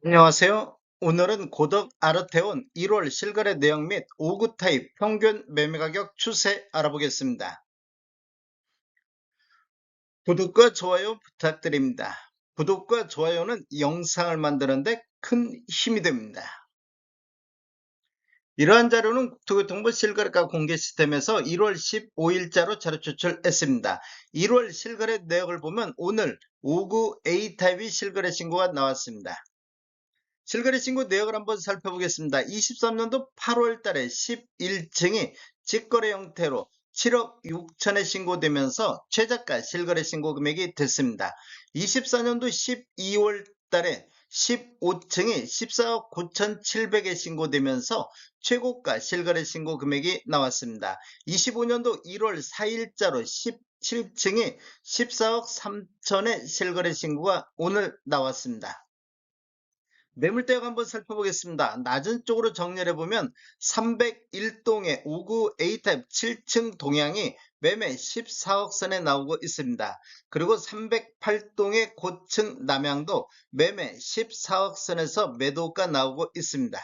안녕하세요. 오늘은 고덕 아르테온 1월 실거래 내역 및 5구 타입 평균 매매 가격 추세 알아보겠습니다. 구독과 좋아요 부탁드립니다. 구독과 좋아요는 영상을 만드는데 큰 힘이 됩니다. 이러한 자료는 국토교통부 실거래가 공개 시스템에서 1월 15일자로 자료 추출했습니다. 1월 실거래 내역을 보면 오늘 5구 A타입이 실거래 신고가 나왔습니다. 실거래 신고 내역을 한번 살펴보겠습니다. 23년도 8월 달에 11층이 직거래 형태로 7억 6천에 신고되면서 최저가 실거래 신고 금액이 됐습니다. 24년도 12월 달에 15층이 14억 9,700에 신고되면서 최고가 실거래 신고 금액이 나왔습니다. 25년도 1월 4일자로 17층이 14억 3천의 실거래 신고가 오늘 나왔습니다. 매물대역 한번 살펴보겠습니다. 낮은 쪽으로 정렬해 보면 301동의 5구 A타입 7층 동향이 매매 14억 선에 나오고 있습니다. 그리고 308동의 고층 남향도 매매 14억 선에서 매도가 나오고 있습니다.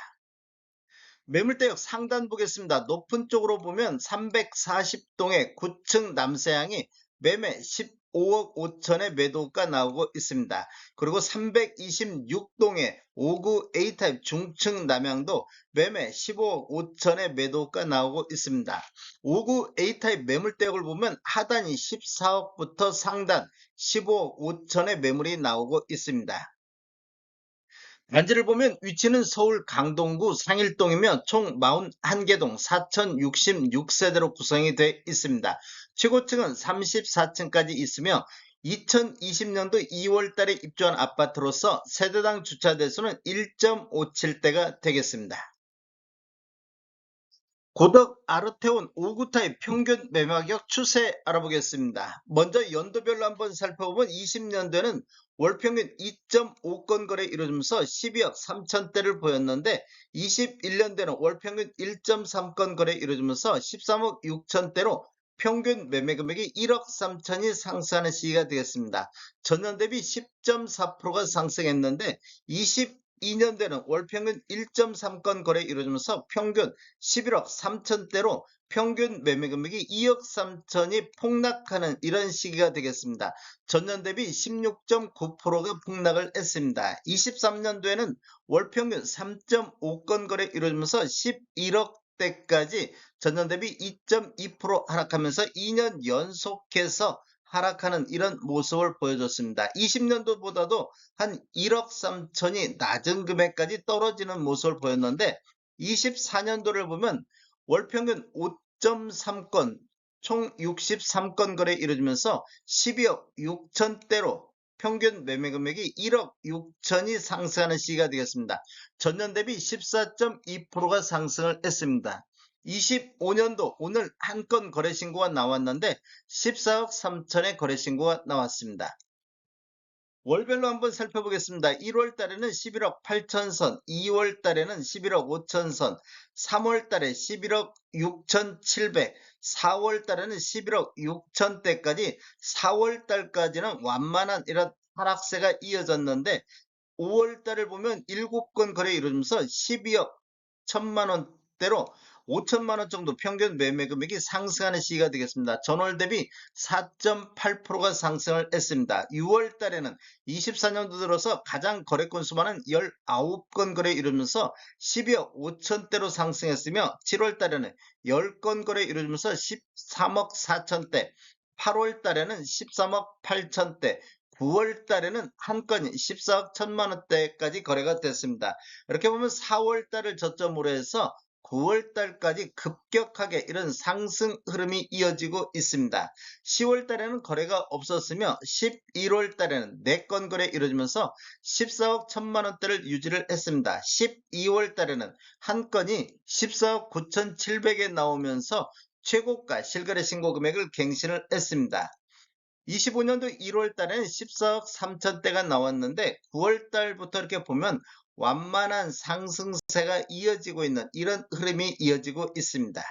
매물대역 상단 보겠습니다. 높은 쪽으로 보면 340동의 9층 남서향이 매매 15억 5천의 매도가 나오고 있습니다. 그리고 326동의 5구 A타입 중층 남향도 매매 15억 5천의 매도가 나오고 있습니다. 5구 A타입 매물대역을 보면 하단이 14억부터 상단 15억 5천의 매물이 나오고 있습니다. 단지를 보면 위치는 서울 강동구 상일동이며 총 41개동 4066세대로 구성이 되어 있습니다. 최고층은 34층까지 있으며 2020년도 2월 달에 입주한 아파트로서 세대당 주차 대수는 1.57대가 되겠습니다. 고덕 아르테온 5구 타입 평균 매매가격 추세 알아보겠습니다. 먼저 연도별로 한번 살펴보면 20년도에는 월평균 2.5건 거래 이루어지면서 12억 3천대를 보였는데 21년도에는 월평균 1.3건 거래 이루어지면서 13억 6천대로 평균 매매 금액이 1억 3천이 상승하는 시기가 되겠습니다. 전년 대비 10.4%가 상승했는데 22년도에는 월평균 1.3건 거래 이루어지면서 평균 11억 3천대로 평균 매매 금액이 2억 3천이 폭락하는 이런 시기가 되겠습니다. 전년 대비 16.9%가 폭락을 했습니다. 23년도에는 월평균 3.5건 거래 이루어지면서 11억 대까지 전년 대비 2.2% 하락하면서 2년 연속해서 하락하는 이런 모습을 보여줬습니다. 20년도보다도 한 1억 3천이 낮은 금액까지 떨어지는 모습을 보였는데 24년도를 보면 월평균 5.3건 총 63건 거래 이루어지면서 12억 6천대로 평균 매매 금액이 1억 6천이 상승하는 시기가 되겠습니다. 전년 대비 14.2%가 상승을 했습니다. 25년도 오늘 한 건 거래 신고가 나왔는데 14억 3천의 거래 신고가 나왔습니다. 월별로 한번 살펴보겠습니다. 1월 달에는 11억 8천선, 2월 달에는 11억 5천선, 3월 달에 11억 6천7백, 4월 달에는 11억 6천대까지 4월 달까지는 완만한 이런 하락세가 이어졌는데 5월 달을 보면 7건 거래 이루면서 12억 1천만 원대로 5천만 원 정도 평균 매매 금액이 상승하는 시기가 되겠습니다. 전월 대비 4.8%가 상승을 했습니다. 6월 달에는 24년도 들어서 가장 거래 건수 많은 19건 거래 이루면서 12억 5천대로 상승했으며 7월 달에는 10건 거래 이루면서 13억 4천대, 8월 달에는 13억 8천대, 9월 달에는 한 건이 14억 1천만 원대까지 거래가 됐습니다. 이렇게 보면 4월 달을 저점으로 해서 9월 달까지 급격하게 이런 상승 흐름이 이어지고 있습니다. 10월 달에는 거래가 없었으며 11월 달에는 4건 거래 이루어지면서 14억 1천만 원대를 유지를 했습니다. 12월 달에는 한 건이 14억 9천7백에 나오면서 최고가 실거래 신고 금액을 갱신을 했습니다. 25년도 1월 달에는 14억 3천대가 나왔는데 9월 달부터 이렇게 보면 완만한 상승세가 이어지고 있는 이런 흐름이 이어지고 있습니다.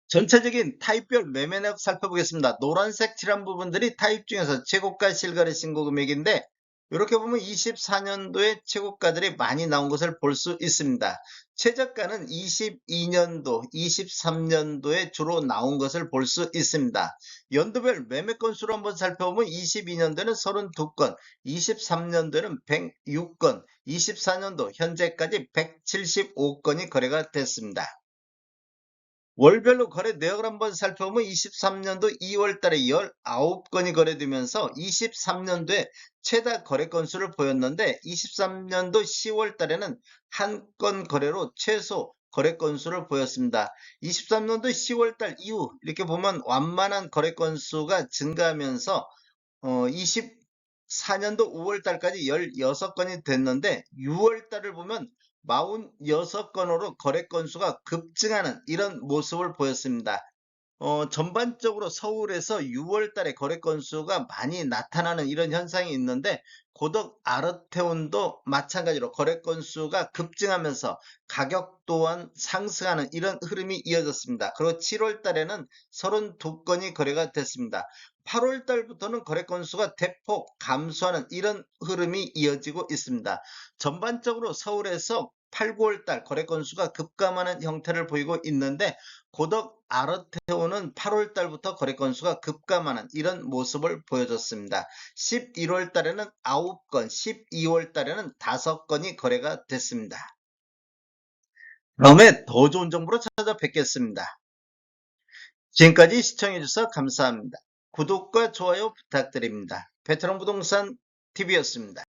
전체적인 타입별 매매 내역 살펴보겠습니다. 노란색 칠한 부분들이 타입 중에서 최고가 실거래 신고 금액인데 이렇게 보면 24년도에 최고가들이 많이 나온 것을 볼 수 있습니다. 최저가는 22년도, 23년도에 주로 나온 것을 볼 수 있습니다. 연도별 매매 건수로 한번 살펴보면 22년도에는 32건, 23년도에는 106건, 24년도 현재까지 175건이 거래가 됐습니다. 월별로 거래 내역을 한번 살펴보면 23년도 2월 달에 19건이 거래되면서 23년도에 최다 거래 건수를 보였는데 23년도 10월 달에는 한 건 거래로 최소 거래 건수를 보였습니다. 23년도 10월 달 이후 이렇게 보면 완만한 거래 건수가 증가하면서 24년도 5월 달까지 16건이 됐는데 6월 달을 보면 46건으로 거래 건수가 급증하는 이런 모습을 보였습니다. 전반적으로 서울에서 6월 달에 거래 건수가 많이 나타나는 이런 현상이 있는데 고덕 아르테온도 마찬가지로 거래 건수가 급증하면서 가격 또한 상승하는 이런 흐름이 이어졌습니다. 그리고 7월 달에는 32건이 거래가 됐습니다. 8월 달부터는 거래 건수가 대폭 감소하는 이런 흐름이 이어지고 있습니다. 전반적으로 서울에서 8, 9월 달 거래 건수가 급감하는 형태를 보이고 있는데 고덕 아르테온은 8월 달부터 거래 건수가 급감하는 이런 모습을 보여줬습니다. 11월 달에는 9건, 12월 달에는 5건이 거래가 됐습니다. 다음에 더 좋은 정보로 찾아뵙겠습니다. 지금까지 시청해주셔서 감사합니다. 구독과 좋아요 부탁드립니다. 베테랑 부동산 TV였습니다.